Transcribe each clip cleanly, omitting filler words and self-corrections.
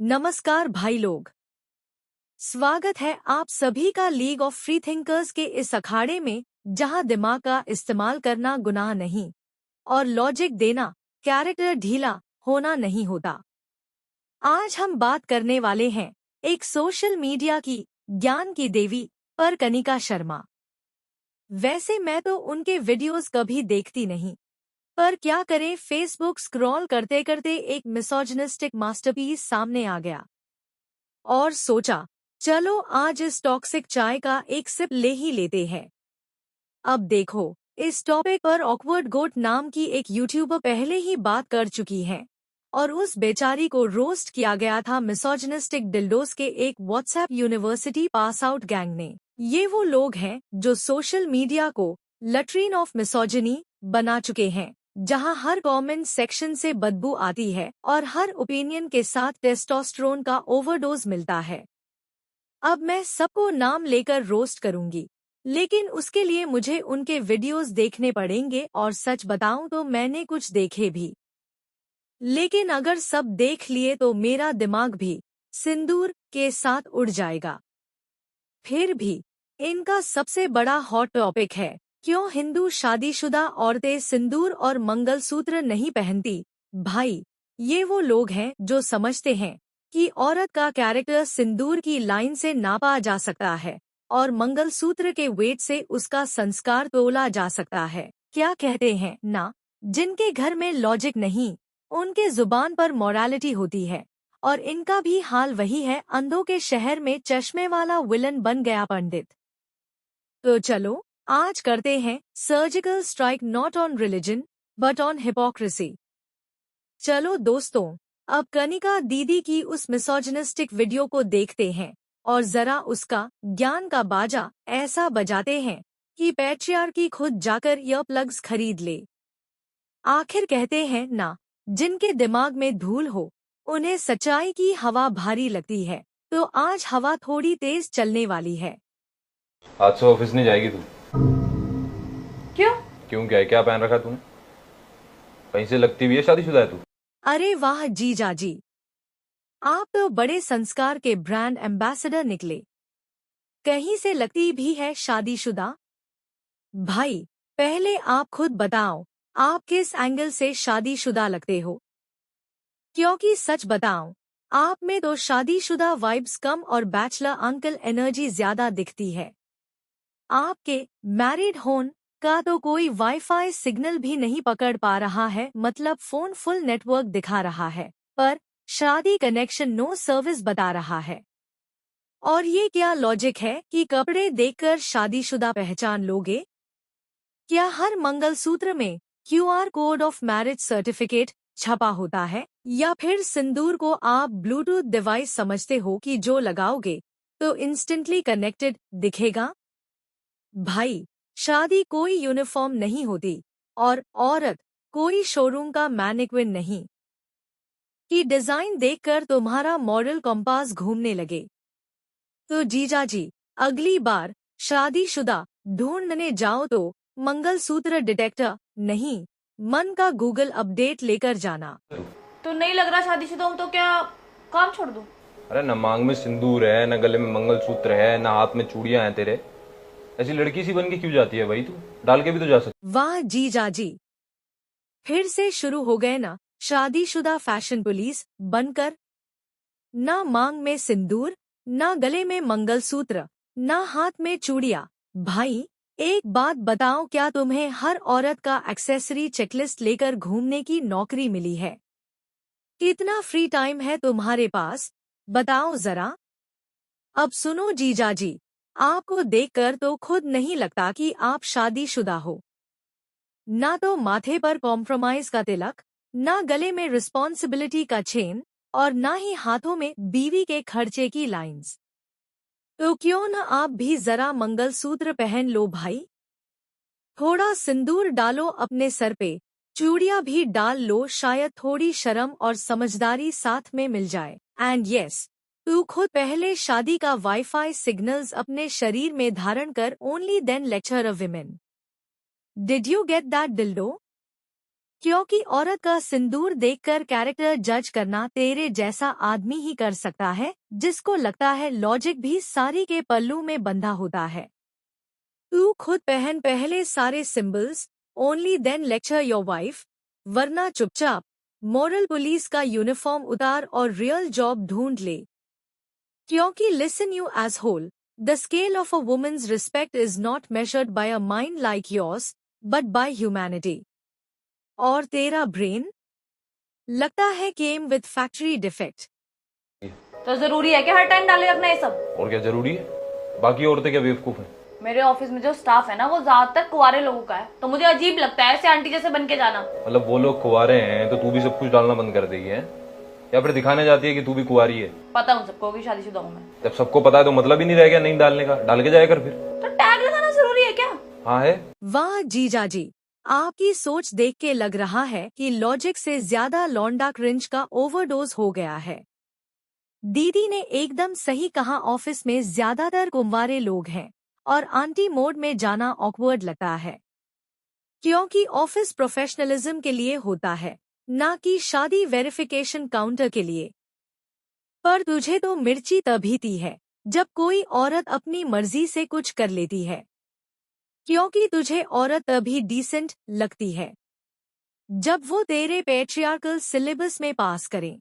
नमस्कार भाई लोग। स्वागत है आप सभी का लीग ऑफ फ्री थिंकर्स के इस अखाड़े में, जहां दिमाग का इस्तेमाल करना गुनाह नहीं और लॉजिक देना कैरेक्टर ढीला होना नहीं होता। आज हम बात करने वाले हैं एक सोशल मीडिया की ज्ञान की देवी पर कनिका शर्मा। वैसे मैं तो उनके वीडियोस कभी देखती नहीं, पर क्या करें, फेसबुक स्क्रॉल करते करते एक मिसोजिनिस्टिक मास्टरपीस सामने आ गया और सोचा चलो आज इस टॉक्सिक चाय का एक सिप ले ही लेते हैं। अब देखो, इस टॉपिक पर ऑकवर्ड गोट नाम की एक यूट्यूबर पहले ही बात कर चुकी है और उस बेचारी को रोस्ट किया गया था मिसोजिनिस्टिक डिल्डोस के एक WhatsApp university pass out gang ने। ये वो लोग हैं जो सोशल मीडिया को लट्रीन ऑफ मिसोजिनी बना चुके हैं, जहां हर कमेंट सेक्शन से बदबू आती है और हर ओपिनियन के साथ टेस्टोस्टेरोन का ओवरडोज मिलता है। अब मैं सबको नाम लेकर रोस्ट करूंगी, लेकिन उसके लिए मुझे उनके वीडियोस देखने पड़ेंगे और सच बताऊं तो मैंने कुछ देखे भी। लेकिन अगर सब देख लिए तो मेरा दिमाग भी सिंदूर के साथ उड़ जाएगा। फिर भी इनका सबसे बड़ा हॉट टॉपिक है, क्यों हिंदू शादीशुदा औरतें सिंदूर और मंगलसूत्र नहीं पहनती। भाई, ये वो लोग हैं जो समझते हैं कि औरत का कैरेक्टर सिंदूर की लाइन से नापा जा सकता है और मंगलसूत्र के वेट से उसका संस्कार तोला जा सकता है। क्या कहते हैं ना, जिनके घर में लॉजिक नहीं, उनके जुबान पर मोरालिटी होती है। और इनका भी हाल वही है, अंधों के शहर में चश्मे वाला विलन बन गया पंडित। तो चलो आज करते हैं surgical strike, not on religion but on hypocrisy. चलो दोस्तों, अब कनिका दीदी की उस मिसोजिनिस्टिक वीडियो को देखते हैं और जरा उसका ज्ञान का बाजा ऐसा बजाते हैं कि पैट्रियार्की खुद जाकर ईयर प्लग्स खरीद ले। आखिर कहते हैं ना, जिनके दिमाग में धूल हो उन्हें सच्चाई की हवा भारी लगती है। तो आज हवा थोड़ी तेज चलने वाली है। आज से ऑफिस नहीं जाएगी तू। क्यों? क्यों, क्या है, क्या पहन रखा तूने? कहीं से लगती हुई है शादीशुदा है तू? अरे वाह जीजा जी, आप तो बड़े संस्कार के ब्रांड एम्बेसडर निकले। कहीं से लगती भी है शादीशुदा? भाई, पहले आप खुद बताओ, आप किस एंगल से शादीशुदा लगते हो? क्योंकि सच बताऊं, आप में तो शादीशुदा वाइब्स कम और बैचलर अंकल एनर्जी ज्यादा दिखती है। आपके मैरिड होन का तो कोई वाईफाई सिग्नल भी नहीं पकड़ पा रहा है, मतलब फोन फुल नेटवर्क दिखा रहा है पर शादी कनेक्शन नो सर्विस बता रहा है। और ये क्या लॉजिक है कि कपड़े देखकर शादीशुदा पहचान लोगे? क्या हर मंगलसूत्र में QR code of marriage certificate छपा होता है, या फिर सिंदूर को आप ब्लूटूथ डिवाइस समझते हो कि जो लगाओगे तो इंस्टेंटली कनेक्टेड दिखेगा? भाई, शादी कोई यूनिफॉर्म नहीं होती और औरत कोई शोरूम का मैनिक्विन नहीं कि डिजाइन देखकर तुम्हारा मॉरल कंपास घूमने लगे। तो जीजा जी, अगली बार शादीशुदा ढूंढने जाओ तो मंगलसूत्र डिटेक्टर नहीं, मन का गूगल अपडेट लेकर जाना। तो नहीं लग रहा शादीशुदा हूं तो क्या काम छोड़ दूं? अरे न मांग में सिंदूर है, न गले में मंगलसूत्र है, न हाथ में चूड़ियां हैं तेरे। ऐसी लड़की सी बन के क्यों जाती है भाई तू? डाल के भी तो जा सकती। वाह जीजा जी, फिर से शुरू हो गए ना शादीशुदा फैशन पुलिस बनकर। ना मांग में सिंदूर, ना गले में मंगलसूत्र, ना हाथ में चूड़ियां। भाई, एक बात बताओ, क्या तुम्हें हर औरत का एक्सेसरी चेकलिस्ट लेकर घूमने की नौकरी मिली है? कितना फ्री टाइम है तुम्हारे पास, बताओ जरा। अब सुनो जीजा जी, आपको देखकर तो खुद नहीं लगता कि आप शादीशुदा हो। ना तो माथे पर कॉम्प्रोमाइज का तिलक, ना गले में रिस्पॉन्सिबिलिटी का चेन और ना ही हाथों में बीवी के खर्चे की लाइंस। तो क्यों न आप भी जरा मंगलसूत्र पहन लो भाई। थोड़ा सिंदूर डालो अपने सर पे, चूड़ियां भी डाल लो, शायद थोड़ी शर्म और समझदारी साथ में मिल जाए। एंड यस, तू खुद पहले शादी का वाईफाई सिग्नल्स अपने शरीर में धारण कर, only then lecture a women. Did you get that dildo? क्योंकि औरत का सिंदूर देखकर कैरेक्टर जज करना तेरे जैसा आदमी ही कर सकता है, जिसको लगता है लॉजिक भी सारी के पल्लू में बंधा होता है। तू खुद पहन पहले सारे symbols, only then lecture your wife, वरना चुपचाप मॉरल पुलिस का यूनिफॉर्म उतार और रियल जॉब ढूंढ ले। क्योंकि listen you as whole, the scale of a woman's respect is not measured by a mind like yours, but by humanity. और तेरा ब्रेन लगता है केम विद फैक्ट्री डिफेक्ट। तो जरूरी है कि हर टाइम डाले रखना ये सब? और क्या जरूरी है? बाकी औरतें क्या बेवकूफ हैं? मेरे ऑफिस में जो स्टाफ है ना, वो ज्यादातर कुंवारे लोगों का है, तो मुझे अजीब लगता है ऐसे आंटी जैसे बन के जाना। मतलब वो लोग कुंवारे हैं तो तू भी सब कुछ डालना बंद कर देगी है, या फिर दिखाने जाती है कि तू भी कुंवारी है? पता उन सबको कि शादीशुदा हूं मैं। जब सबको पता है तो मतलब ही नहीं रह गया नहीं डालने का, डाल के जाया कर फिर। तो टैग लगाना जरूरी है क्या? हाँ है। वाह जीजा जी, आपकी सोच देख के लग रहा है कि लॉजिक से ज्यादा लौंडा क्रिंज का ओवरडोज हो गया है। दीदी ने एकदम सही कहा, ऑफिस में ज्यादातर कुंवारे लोग हैं और आंटी मोड में जाना ऑकवर्ड लगता है। क्योंकि ऑफिस प्रोफेशनलिज्म के लिए होता है, ना कि शादी वेरिफिकेशन काउंटर के लिए। पर तुझे तो मिर्ची तभी थी है जब कोई औरत अपनी मर्जी से कुछ कर लेती है, क्योंकि तुझे औरत तभी डिसेंट लगती है जब वो तेरे पैट्रियार्कल सिलेबस में पास करें।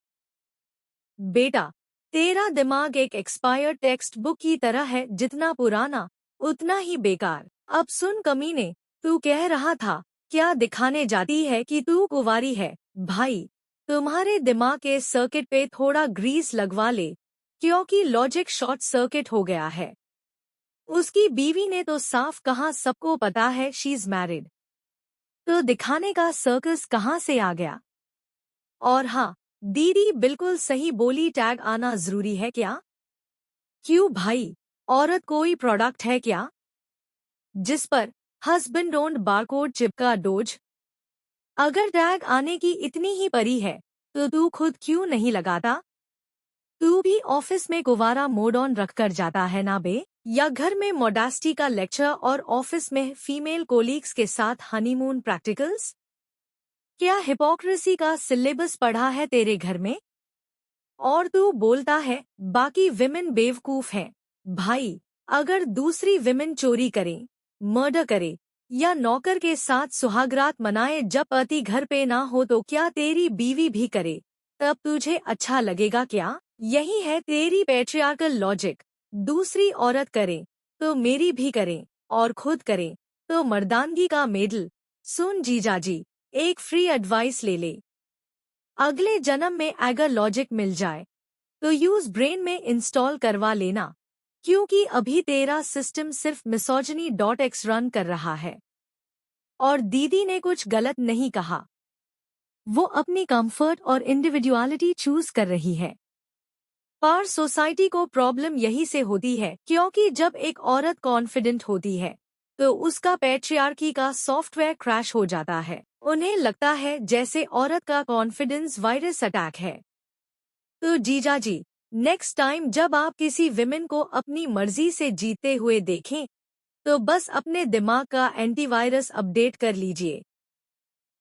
बेटा, तेरा दिमाग एक एक्सपायर्ड टेक्स्ट बुक की तरह है, जितना पुराना उतना ही बेकार। अब सुन कमीने, तू कह रहा था क्या दिखाने जाती है कि तू कुंवारी है? भाई, तुम्हारे दिमाग के सर्किट पे थोड़ा ग्रीस लगवा ले, क्योंकि लॉजिक शॉर्ट सर्किट हो गया है। उसकी बीवी ने तो साफ कहा सबको पता है शी इज मैरिड, तो दिखाने का सर्कस कहाँ से आ गया? और हाँ, दीदी बिल्कुल सही बोली, टैग आना जरूरी है क्या? क्यों भाई, औरत कोई प्रोडक्ट है क्या जिस पर हस्बैंड ओन्ड बारकोड चिपका डोज? अगर टैग आने की इतनी ही परी है तो तू खुद क्यों नहीं लगाता? तू भी ऑफिस में कुंवारा मोड ऑन रखकर जाता है ना बे? या घर में मोडास्टी का लेक्चर और ऑफिस में फीमेल कोलीग्स के साथ हनीमून प्रैक्टिकल्स? क्या हिपोक्रेसी का सिलेबस पढ़ा है तेरे घर में? और तू बोलता है बाकी विमेन बेवकूफ हैं। भाई, अगर दूसरी विमेन चोरी करें, मर्डर करे या नौकर के साथ सुहागरात मनाए जब पति घर पे ना हो, तो क्या तेरी बीवी भी करे? तब तुझे अच्छा लगेगा क्या? यही है तेरी पैट्रियार्कल लॉजिक। दूसरी औरत करे तो मेरी भी करे, और खुद करे तो मर्दानगी का मेडल। सुन जीजाजी, एक फ्री एडवाइस ले ले। अगले जन्म में अगर लॉजिक मिल जाए तो यूज ब्रेन में इंस्टॉल करवा लेना, क्योंकि अभी तेरा सिस्टम सिर्फ मिसोजिनी.x रन कर रहा है। और दीदी ने कुछ गलत नहीं कहा, वो अपनी कंफर्ट और इंडिविजुअलिटी चूज कर रही है। पर सोसाइटी को प्रॉब्लम यही से होती है, क्योंकि जब एक औरत कॉन्फिडेंट होती है तो उसका पैट्रियार्की का सॉफ्टवेयर क्रैश हो जाता है। उन्हें लगता है जैसे औरत का कॉन्फिडेंस वायरस अटैक है। तो जीजा जी, नेक्स्ट टाइम जब आप किसी विमेन को अपनी मर्जी से जीतते हुए देखें तो बस अपने दिमाग का एंटीवायरस अपडेट कर लीजिए,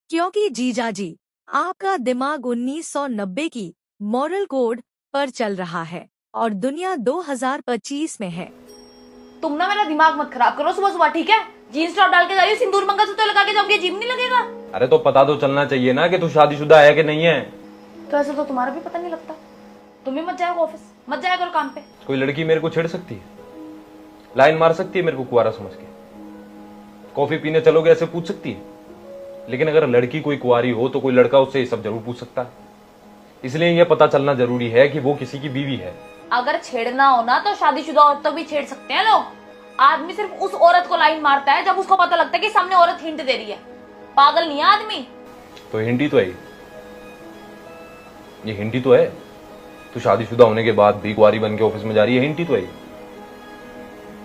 क्योंकि जीजा जी, आपका दिमाग 1990 की मॉरल कोड पर चल रहा है और दुनिया 2025 में है। तुम ना मेरा दिमाग मत खराब करो सुबह सुबह, ठीक है? जीन्स टॉप डाल के जा रही हो, सिंदूर मंगलसूत्र लगा के जाओगी, अजीब नहीं लगेगा? अरे तो पता तो चलना चाहिए ना कि तू शादीशुदा है कि नहीं है। तो ऐसा तो तुम्हारा भी पता नहीं लगता। तुम भी मत जाओ ऑफिस, मत जाया करो काम पे। कोई लड़की मेरे को छेड़ सकती है, लाइन मार सकती है मेरे को कुंवारा समझ के, कॉफी पीने चलोगे ऐसे पूछ सकती है। लेकिन अगर लड़की कोई कुंवारी हो तो कोई लड़का उससे ये सब जरूर पूछ सकता है। इसलिए यह पता चलना जरूरी है कि वो किसी की बीवी है। अगर छेड़ना हो ना तो शादीशुदा औरत तो भी छेड़ सकते हैं लोग। आदमी सिर्फ उस औरत को लाइन मारता है जब उसको पता लगता है कि सामने औरत हिंट दे रही है। पागल नहीं है आदमी। तो हिंट ही तो है ये हिंट ही तो है। तू शादीशुदा होने के बाद भी कुंवारी बन के ऑफिस में जा रही है, हिंट ही तो है।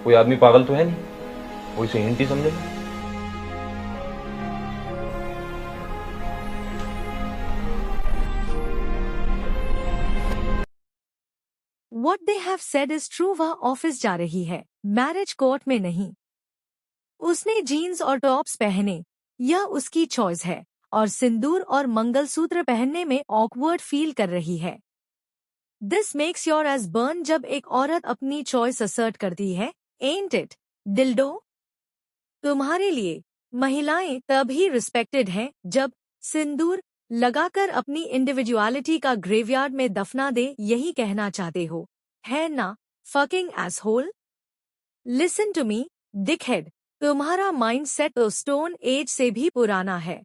कोई आदमी पागल तो है नहीं, वो इसे हिंट ही समझेगा। What they have said is true, वह ऑफिस जा रही है, मैरिज कोर्ट में नहीं। उसने जीन्स और टॉप्स पहने, यह उसकी चॉइस है और सिंदूर और मंगलसूत्र पहनने में ऑकवर्ड फील कर रही है। This makes your age burn जब एक औरत अपनी चॉइस असर्ट करती है, एंट इट, दिल्डो? तुम्हारे लिए महिलाएं तभी रिस्पेक्टेड हैं जब सिंदूर लगाकर अपनी इंडिविजुअलिटी का ग्रेवयार्ड में दफना दे, यही कहना चाहते हो, है ना, fucking asshole? Listen to me, dickhead, तुम्हारा माइंडसेट तो स्टोन एज से भी पुराना है।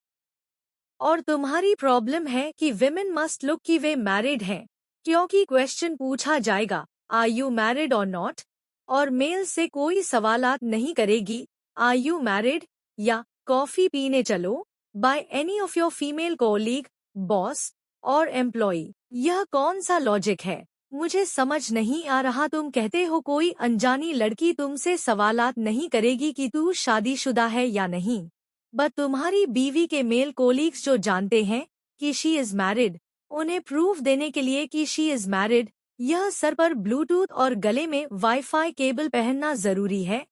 और तुम्हारी प्रॉब्लम है कि विमेन मस्ट लुक कि वे मैरिड हैं, क्योंकि क्वेश्चन पूछा जाएगा, आर यू मैरिड और नॉट? और मेल से कोई सवालात नहीं करेगी, आर यू मैरिड या कॉफी पीने चलो, by any of your female colleague, boss और एम्प्लॉई। यह कौन सा लॉजिक है? मुझे समझ नहीं आ रहा। तुम कहते हो कोई अनजानी लड़की तुमसे सवालात नहीं करेगी कि तू शादीशुदा है या नहीं, बट तुम्हारी बीवी के मेल कोलीग्स जो जानते हैं कि शी इज मैरिड, उन्हें प्रूफ देने के लिए कि शी इज मैरिड, यह सर पर ब्लूटूथ और गले में वाईफाई केबल पहनना जरूरी है?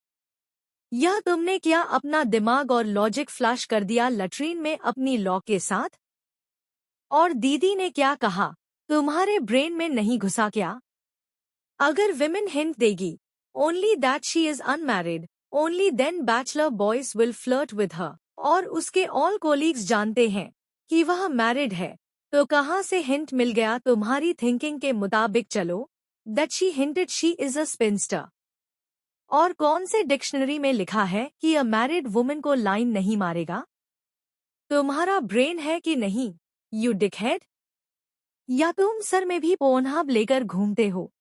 यह तुमने क्या अपना दिमाग और लॉजिक फ्लैश कर दिया लैट्रिन में अपनी लॉ के साथ? और दीदी ने क्या कहा, तुम्हारे ब्रेन में नहीं घुसा क्या? अगर विमेन हिंट देगी only that she is unmarried, only then bachelor boys will flirt with her, और उसके ऑल कोलीग्स जानते हैं कि वह मैरिड है, तो कहाँ से हिंट मिल गया? तुम्हारी थिंकिंग के मुताबिक चलो, that she hinted she is a sphincter. और कौन से डिक्शनरी में लिखा है कि अ मैरिड वुमन को लाइन नहीं मारेगा? तुम्हारा ब्रेन है कि नहीं, यू डिकहेड? या तुम सर में भी पोनहब लेकर घूमते हो?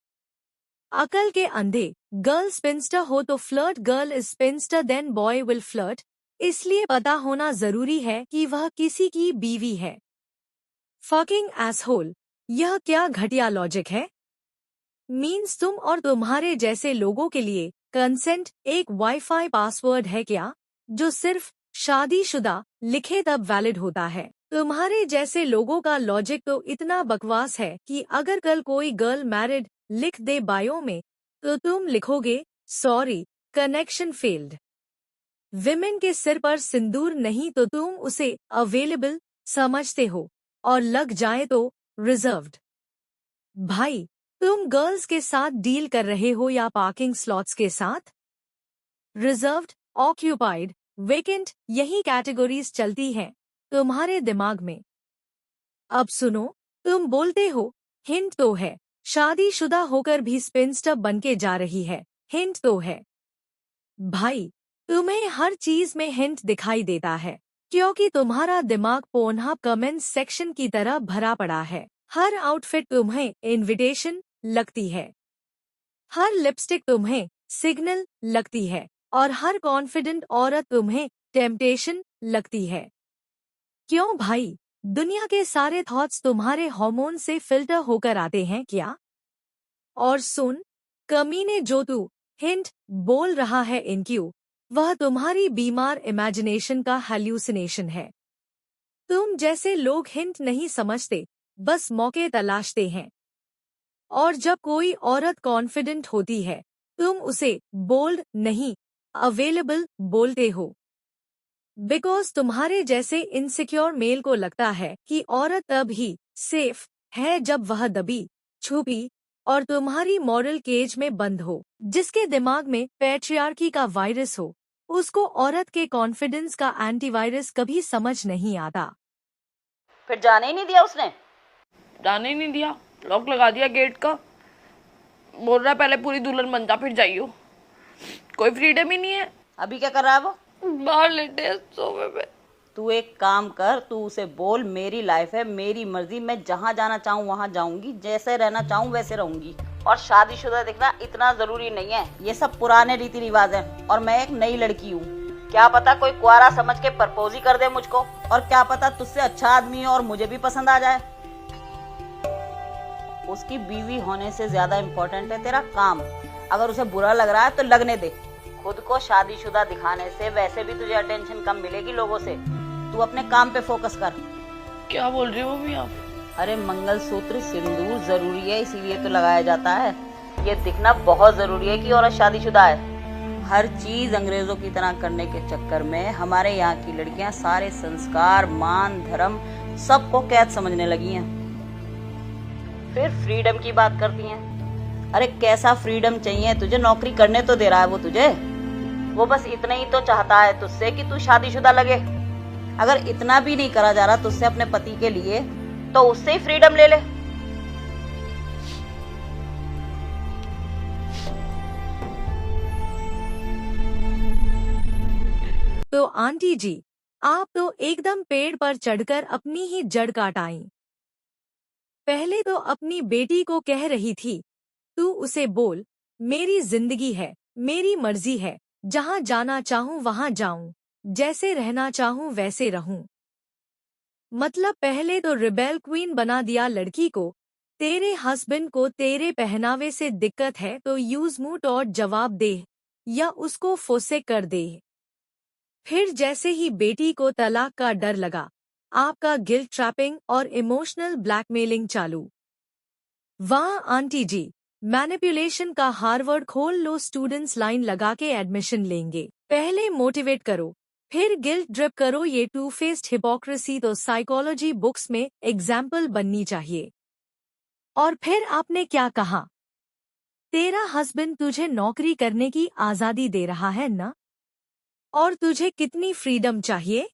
अकल के अंधे, गर्ल स्पिंस्टर हो तो flirt, girl is spinster then boy will flirt, इसलिए पता होना जरूरी है कि वह किसी की बीवी है। फकिंग एसहोल, यह क्या घटिया लॉजिक है? मीन्स तुम और तुम्हारे जैसे लोगों के लिए कंसेंट एक वाईफाई पासवर्ड है क्या, जो सिर्फ शादीशुदा लिखे तब वैलिड होता है? तुम्हारे जैसे लोगों का लॉजिक तो इतना बकवास है कि अगर कल कोई गर्ल मैरिड लिख दे बायो में, तो तुम लिखोगे, सॉरी, कनेक्शन फेल्ड। विमेन के सिर पर सिंदूर नहीं तो तुम उसे अवेलेबल समझते हो, और लग जाए तो रिजर्व्ड। भाई, तुम गर्ल्स के साथ डील कर रहे हो या पार्किंग स्लॉट्स के साथ? रिजर्व्ड, ऑक्यूपाइड, वेकेंट, यही कैटेगरीज चलती हैं तुम्हारे दिमाग में। अब सुनो, तुम बोलते हो हिंट तो है, शादीशुदा होकर भी स्पिंस्टर बनके जा रही है, हिंट तो है। भाई, तुम्हें हर चीज में हिंट दिखाई देता है, क्योंकि तुम्हारा दिमाग पोर्नहब कमेंट सेक्शन की तरह भरा पड़ा है। हर आउटफिट तुम्हें इनविटेशन लगती है, हर लिपस्टिक तुम्हें सिग्नल लगती है, और हर कॉन्फिडेंट औरत तुम्हें टेम्पटेशन लगती है। क्यों भाई, दुनिया के सारे थॉट्स तुम्हारे हार्मोन से फिल्टर होकर आते हैं क्या? और सुन कमीने, जो तू हिंट बोल रहा है इनक्यू, वह तुम्हारी बीमार इमेजिनेशन का हैल्यूसिनेशन है। तुम जैसे लोग हिंट नहीं समझते, बस मौके तलाशते हैं। और जब कोई औरत कॉन्फिडेंट होती है, तुम उसे बोल्ड नहीं, अवेलेबल बोलते हो। बिकॉज तुम्हारे जैसे इनसिक्योर मेल को लगता है कि औरत तब ही सेफ है जब वह दबी, छुपी और तुम्हारी मॉरल केज में बंद हो। जिसके दिमाग में पैट्रियार्की का वायरस हो, उसको औरत के कॉन्फिडेंस का एंटीवायरस कभी समझ नहीं आता। फिर जाने ही नहीं दिया उसने? जाने ही नहीं दिया, लॉक लगा दिया गेट का। बोल रहा है पहले पूरी दुल्हन बन जा फिर जाइयो। कोई फ्रीडम ही नहीं है। अभी क्या कर रहा है वो? बाहर लेटे हैं सोफे पे। तू एक काम कर, तू उसे बोल मेरी लाइफ है, मेरी मर्जी, मैं जहाँ जाना चाहूँ वहाँ जाऊंगी, जैसे रहना चाहूँ वैसे रहूंगी, और शादीशुदा दिखना इतना जरूरी नहीं है। ये सब पुराने रीति रिवाज हैं, और मैं एक नई लड़की हूँ। क्या पता कोई कुआरा समझ के प्रपोज ही कर दे मुझको, और क्या पता तुझसे अच्छा आदमी है और मुझे भी पसंद आ जाए। उसकी बीवी होने से ज्यादा इम्पोर्टेंट है तेरा काम। अगर उसे बुरा लग रहा है तो लगने दे। खुद को शादीशुदा दिखाने से वैसे भी तुझे अटेंशन कम मिलेगी लोगों से। तू अपने काम पे फोकस कर। क्या बोल रही हो मम्मी आप? अरे मंगलसूत्र सिंदूर जरूरी है, इसीलिए तो लगाया जाता है। ये दिखना बहुत जरूरी है कि औरत शादीशुदा है। हर चीज अंग्रेजों की तरह करने के चक्कर में हमारे यहाँ की लड़कियां सारे संस्कार, मान, धर्म सबको कैद समझने लगी हैं। फिर फ्रीडम की बात करती हैं। अरे कैसा फ्रीडम चाहिए तुझे? नौकरी करने तो दे रहा है वो तुझे। वो बस इतना ही तो चाहता है तुझसे कि तू शादीशुदा लगे। अगर इतना भी नहीं करा जा रहा तुझसे अपने पति के लिए, तो उससे ही फ्रीडम ले ले। तो आंटी जी, आप तो एकदम पेड़ पर चढ़कर अपनी ही जड़ काट आईं। पहले तो अपनी बेटी को कह रही थी, तू उसे बोल, मेरी जिंदगी है, मेरी मर्जी है, जहां जाना चाहूं वहां जाऊं, जैसे रहना चाहूं वैसे रहूं। मतलब पहले तो रिबेल क्वीन बना दिया लड़की को। तेरे हस्बैंड को तेरे पहनावे से दिक्कत है तो यूज मूट और जवाब दे, या उसको फोसे कर दे। फिर जैसे ही बेटी को तलाक का डर लगा, आपका गिल्ट ट्रैपिंग और इमोशनल ब्लैकमेलिंग चालू। वाह आंटी जी, मैनिपुलेशन का हार्वर्ड खोल लो। स्टूडेंट्स लाइन लगा के एडमिशन लेंगे। पहले मोटिवेट करो, फिर गिल्ट ड्रिप करो। ये टू फेस्ड हिपोक्रेसी तो साइकोलॉजी बुक्स में एग्जाम्पल बननी चाहिए। और फिर आपने क्या कहा? तेरा हस्बैंड तुझे नौकरी करने की आजादी दे रहा है ना? और तुझे कितनी फ्रीडम चाहिए?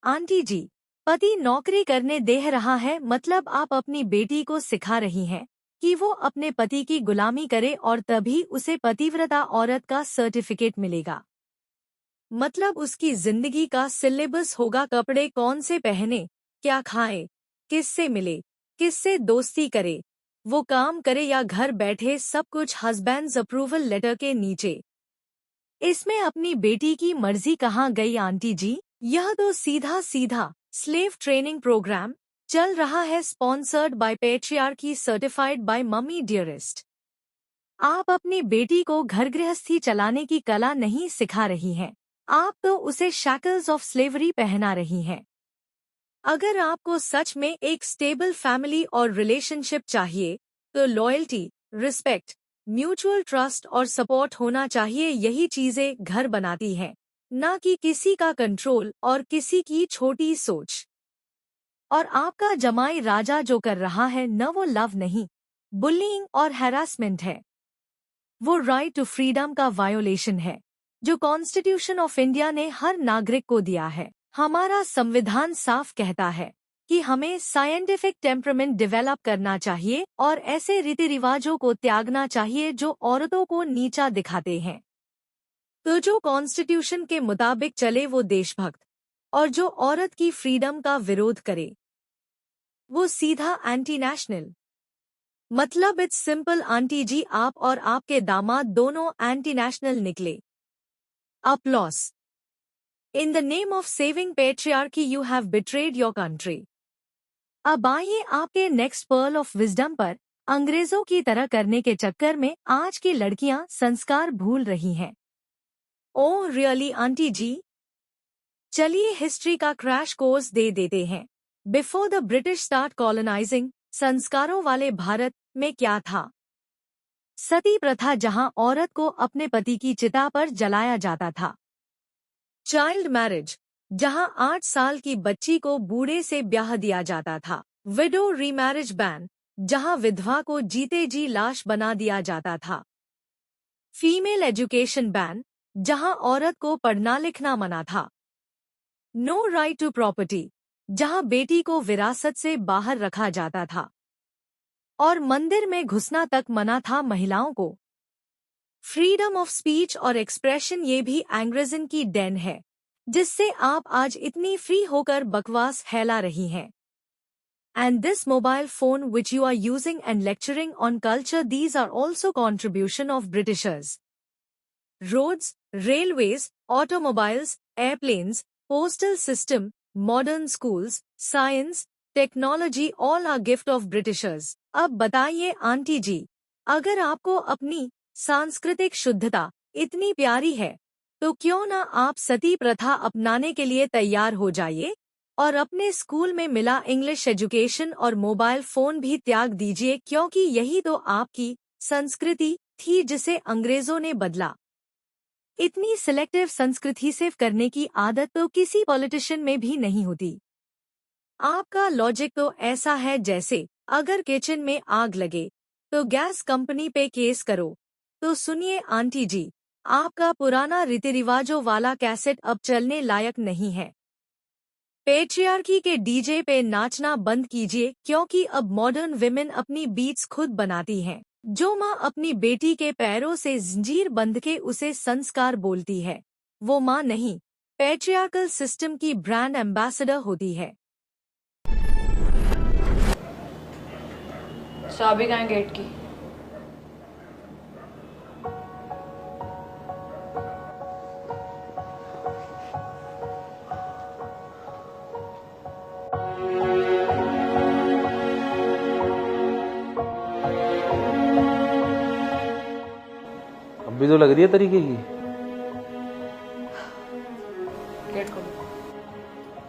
आंटी जी, पति नौकरी करने दे रहा है मतलब आप अपनी बेटी को सिखा रही हैं कि वो अपने पति की गुलामी करे और तभी उसे पतिव्रता औरत का सर्टिफिकेट मिलेगा। मतलब उसकी जिंदगी का सिलेबस होगा, कपड़े कौन से पहने, क्या खाए, किससे मिले, किससे दोस्ती करे, वो काम करे या घर बैठे, सब कुछ हस्बैंड्स अप्रूवल लेटर के नीचे। इसमें अपनी बेटी की मर्जी कहाँ गई आंटी जी? यह तो सीधा सीधा स्लेव ट्रेनिंग प्रोग्राम चल रहा है, sponsored by patriarchy, certified by mummy dearest. आप अपनी बेटी को घर गृहस्थी चलाने की कला नहीं सिखा रही हैं, आप तो उसे शैकल्स ऑफ स्लेवरी पहना रही हैं। अगर आपको सच में एक स्टेबल फैमिली और रिलेशनशिप चाहिए तो लॉयल्टी, रिस्पेक्ट, म्यूचुअल ट्रस्ट और सपोर्ट होना चाहिए। यही चीजें घर बनाती हैं, ना कि किसी का कंट्रोल और किसी की छोटी सोच। और आपका जमाई राजा जो कर रहा है न, वो लव नहीं, बुलिंग और हैरासमेंट है। वो राइट टू फ्रीडम का वायोलेशन है, जो कॉन्स्टिट्यूशन ऑफ इंडिया ने हर नागरिक को दिया है। हमारा संविधान साफ कहता है कि हमें साइंटिफिक टेम्परामेंट डेवलप करना चाहिए और ऐसे रीति रिवाजों को त्यागना चाहिए जो औरतों को नीचा दिखाते हैं। तो जो कॉन्स्टिट्यूशन के मुताबिक चले वो देशभक्त, और जो औरत की फ्रीडम का विरोध करे वो सीधा एंटी नेशनल। मतलब इट्स सिंपल आंटी जी, आप और आपके दामाद दोनों एंटी नेशनल निकले। Applause. In the name of saving patriarchy you have betrayed your country. अब आइए आपके नेक्स्ट पर्ल ऑफ विजडम पर। अंग्रेजों की तरह करने के चक्कर में आज की लड़कियां संस्कार भूल रही हैं। ओह रियली आंटी जी? चलिए हिस्ट्री का क्रैश कोर्स दे देते हैं। Before the British start colonising, संस्कारों वाले भारत में क्या था? सती प्रथा, जहां औरत को अपने पति की चिता पर जलाया जाता था। चाइल्ड मैरिज, जहां 8 साल की बच्ची को बूढ़े से ब्याह दिया जाता था। विडो रीमैरिज बैन, जहां विधवा को जीते जी लाश बना दिया जाता था। फीमेल एजुकेशन बैन, जहां औरत को पढ़ना लिखना मना था। नो राइट टू प्रॉपर्टी, जहां बेटी को विरासत से बाहर रखा जाता था। और मंदिर में घुसना तक मना था महिलाओं को। फ्रीडम ऑफ स्पीच और एक्सप्रेशन, ये भी एंग्रेजन की देन है, जिससे आप आज इतनी फ्री होकर बकवास फैला रही हैं। And this mobile phone which you are using and lecturing on culture, these are also contribution of Britishers. Roads, railways, automobiles, airplanes, postal system, modern schools, science, technology, all are gift of Britishers. अब बताइए aunty जी, अगर आपको अपनी सांस्कृतिक शुद्धता इतनी प्यारी है तो क्यों ना आप सती प्रथा अपनाने के लिए तैयार हो जाइए और अपने स्कूल में मिला इंग्लिश एजुकेशन और मोबाइल फोन भी त्याग दीजिए, क्योंकि यही तो आपकी संस्कृति थी जिसे अंग्रेजों ने बदला। इतनी सिलेक्टिव संस्कृति सेव करने की आदत तो किसी पॉलिटिशियन में भी नहीं होती। आपका लॉजिक तो ऐसा है जैसे अगर किचन में आग लगे तो गैस कंपनी पे केस करो। तो सुनिए आंटी जी, आपका पुराना रीति रिवाजों वाला कैसेट अब चलने लायक नहीं है। पेट्रियार्की के डीजे पे नाचना बंद कीजिए, क्योंकि अब मॉडर्न विमेन अपनी बीट्स खुद बनाती हैं। जो माँ अपनी बेटी के पैरों से जंजीर बंध के उसे संस्कार बोलती है, वो माँ नहीं, पेट्रियार्कल सिस्टम की ब्रांड एम्बेसडर होती है। चाबी कहाँ है गेट की? अब भी तो लग रही है तरीके की। गेट खोलो।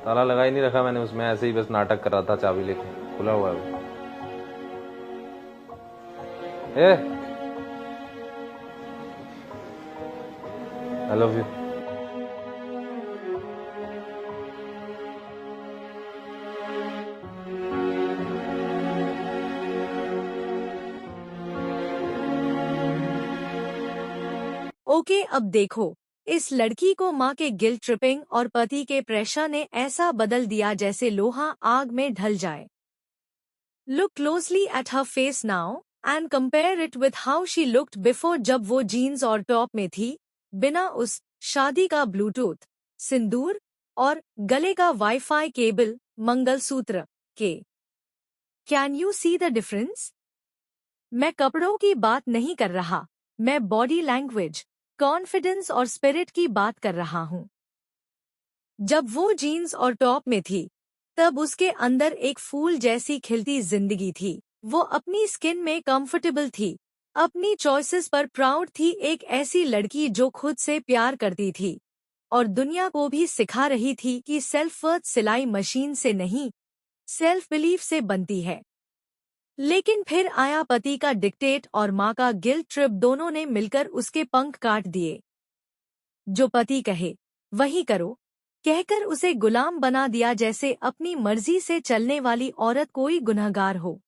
ताला लगा ही नहीं रखा मैंने उसमें, ऐसे ही बस नाटक कर रहा था चाबी लेके, खुला हुआ है वो। I love you. ओके, अब देखो, इस लड़की को माँ के गिल्ट ट्रिपिंग और पति के प्रेशर ने ऐसा बदल दिया जैसे लोहा आग में ढल जाए। Look closely at her face now and compare it with how she looked before, जब वो जीन्स और टॉप में थी, बिना उस शादी का ब्लूटूथ, सिंदूर और गले का वाईफाई केबल, मंगलसूत्र के। Can you see the difference? मैं कपड़ों की बात नहीं कर रहा, मैं बॉडी लैंग्वेज, कॉन्फिडेंस और स्पिरिट की बात कर रहा हूँ। जब वो जीन्स और टॉप में थी, तब उसके अंदर एक फूल जैसी खिलती जिंदगी थी। वो अपनी स्किन में कंफर्टेबल थी, अपनी चॉइसेस पर प्राउड थी, एक ऐसी लड़की जो खुद से प्यार करती थी और दुनिया को भी सिखा रही थी कि सेल्फ वर्थ सिलाई मशीन से नहीं, सेल्फ बिलीफ से बनती है। लेकिन फिर आया पति का डिक्टेट और माँ का गिल्ट ट्रिप, दोनों ने मिलकर उसके पंख काट दिए। जो पति कहे वही करो कहकर उसे गुलाम बना दिया, जैसे अपनी मर्जी से चलने वाली औरत कोई गुनहगार हो।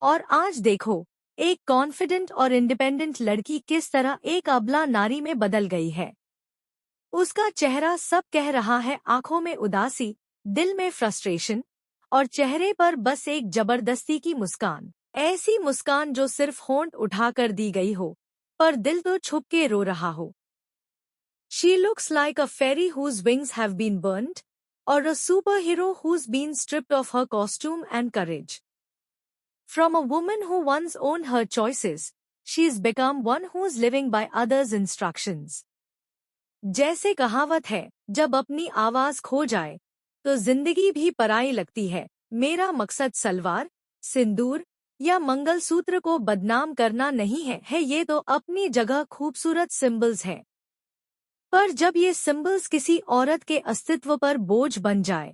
और आज देखो, एक कॉन्फिडेंट और इंडिपेंडेंट लड़की किस तरह एक अबला नारी में बदल गई है। उसका चेहरा सब कह रहा है, आंखों में उदासी, दिल में फ्रस्ट्रेशन और चेहरे पर बस एक जबरदस्ती की मुस्कान। ऐसी मुस्कान जो सिर्फ होंठ उठाकर दी गई हो, पर दिल तो छुप के रो रहा हो। She looks like a fairy whose wings have been burnt, or a superhero who's been stripped of her costume and courage. From a woman who once owned her choices, she's become one who's living by others' instructions. जैसे कहावत है, जब अपनी आवाज खो जाए तो जिंदगी भी पराई लगती है। मेरा मकसद सलवार, सिंदूर या मंगलसूत्र को बदनाम करना नहीं है, ये तो अपनी जगह खूबसूरत सिंबल्स हैं। पर जब ये सिंबल्स किसी औरत के अस्तित्व पर बोझ बन जाए,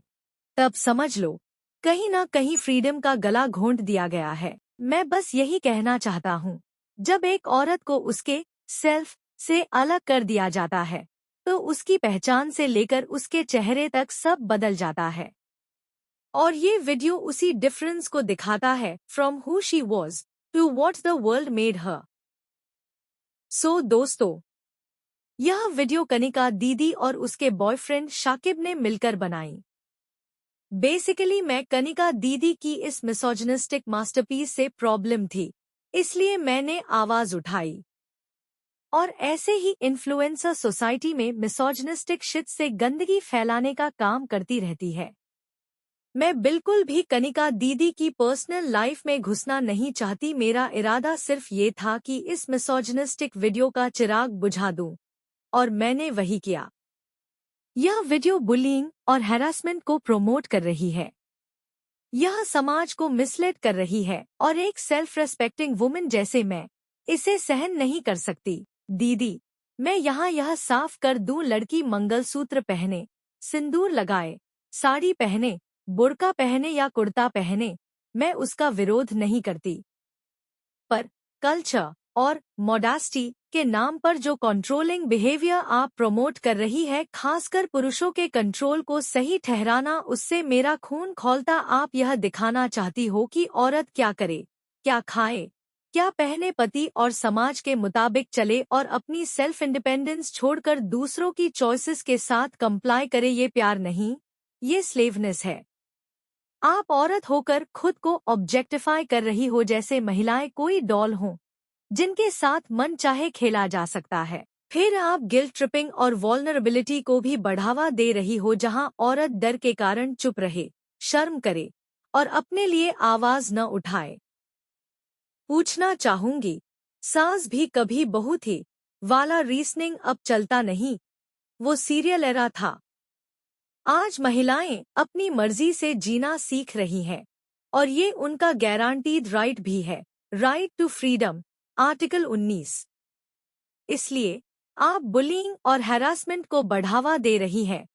तब समझ लो कहीं ना कहीं फ्रीडम का गला घोंट दिया गया है। मैं बस यही कहना चाहता हूँ, जब एक औरत को उसके सेल्फ से अलग कर दिया जाता है, तो उसकी पहचान से लेकर उसके चेहरे तक सब बदल जाता है। और ये वीडियो उसी डिफरेंस को दिखाता है, from who she was to what the world made her. So दोस्तों, यह वीडियो कनिका दीदी और उसके बॉयफ्रेंड शाकिब ने मिलकर बनाई। बेसिकली मैं कनिका दीदी की इस मिसोजिनिस्टिक मास्टरपीस से प्रॉब्लम थी, इसलिए मैंने आवाज उठाई। और ऐसे ही इन्फ्लुएंसर सोसाइटी में मिसोजिनिस्टिक शिट से गंदगी फैलाने का काम करती रहती है। मैं बिल्कुल भी कनिका दीदी की पर्सनल लाइफ में घुसना नहीं चाहती, मेरा इरादा सिर्फ ये था कि इस मिसोजिनिस्टिक वीडियो का चिराग बुझा दूं, और मैंने वही किया। यह वीडियो बुलिंग और हैरासमेंट को प्रमोट कर रही है। यह समाज को मिसलीड कर रही है और एक सेल्फ रेस्पेक्टिंग वुमन जैसे मैं इसे सहन नहीं कर सकती। दीदी, मैं यहाँ यह साफ कर दूं, लड़की मंगलसूत्र पहने, सिंदूर लगाए, साड़ी पहने, बुर्का पहने या कुर्ता पहने, मैं उसका विरोध नहीं करती। पर कल्चर और मॉडेस्टी के नाम पर जो कंट्रोलिंग बिहेवियर आप प्रमोट कर रही है, खासकर पुरुषों के कंट्रोल को सही ठहराना, उससे मेरा खून खौलता। आप यह दिखाना चाहती हो कि औरत क्या करे, क्या खाए, क्या पहने, पति और समाज के मुताबिक चले और अपनी सेल्फ इंडिपेंडेंस छोड़कर दूसरों की चॉइसेस के साथ कंप्लाई करे। ये प्यार नहीं, ये स्लेवनेस है। आप औरत होकर खुद को ऑब्जेक्टिफाई कर रही हो, जैसे महिलाएं कोई डॉल हों जिनके साथ मन चाहे खेला जा सकता है। फिर आप गिल्ट ट्रिपिंग और वल्नरेबिलिटी को भी बढ़ावा दे रही हो, जहां औरत डर के कारण चुप रहे, शर्म करे और अपने लिए आवाज न उठाए। पूछना चाहूंगी, सास भी कभी बहू थी वाला रीजनिंग अब चलता नहीं, वो सीरियल एरा था। आज महिलाएं अपनी मर्जी से जीना सीख रही हैं और ये उनका गारंटीड राइट भी है, राइट टू फ्रीडम, आर्टिकल 19। इसलिए आप बुलिंग और हैरासमेंट को बढ़ावा दे रही हैं,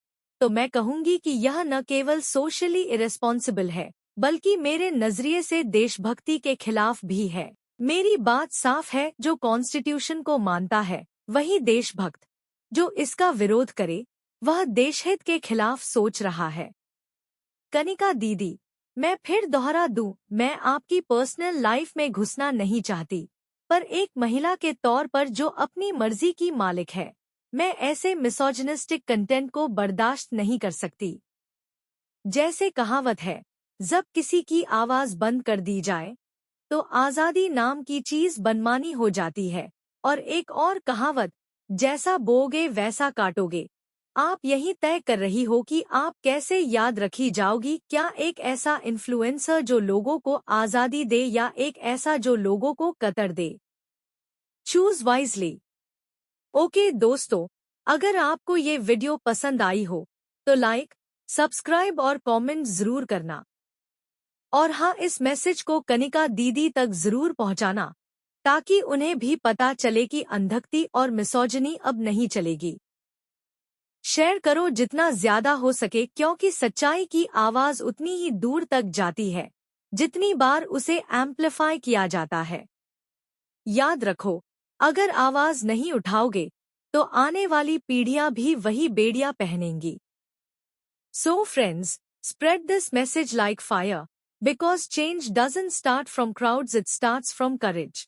तो मैं कहूंगी कि यह न केवल सोशली इरेस्पॉन्सिबल है, बल्कि मेरे नजरिए से देशभक्ति के खिलाफ भी है। मेरी बात साफ है, जो कॉन्स्टिट्यूशन को मानता है वही देशभक्त, जो इसका विरोध करे वह देशहित के खिलाफ सोच रहा है। कनिका दीदी, मैं फिर दोहरा दूं, मैं आपकी पर्सनल लाइफ में घुसना नहीं चाहती, पर एक महिला के तौर पर जो अपनी मर्जी की मालिक है, मैं ऐसे मिसोजिनिस्टिक कंटेंट को बर्दाश्त नहीं कर सकती। जैसे कहावत है, जब किसी की आवाज बंद कर दी जाए तो आजादी नाम की चीज बनमानी हो जाती है। और एक और कहावत, जैसा बोओगे वैसा काटोगे। आप यही तय कर रही हो कि आप कैसे याद रखी जाओगी, क्या एक ऐसा इन्फ्लुएंसर जो लोगों को आजादी दे या एक ऐसा जो लोगों को कतर दे। Choose wisely. ओके दोस्तों, अगर आपको ये वीडियो पसंद आई हो तो लाइक, सब्सक्राइब और कमेंट जरूर करना। और हाँ, इस मैसेज को कनिका दीदी तक जरूर पहुंचाना, ताकि उन्हें भी पता चले कि अंधकती और मिसोजिनी अब नहीं चलेगी। शेयर करो जितना ज्यादा हो सके, क्योंकि सच्चाई की आवाज उतनी ही दूर तक जाती है जितनी बार उसे एम्प्लीफाई किया जाता है। याद रखो, अगर आवाज नहीं उठाओगे तो आने वाली पीढ़ियां भी वही बेड़ियां पहनेंगी। So friends, spread this message like fire, because change doesn't start from crowds, it starts from courage.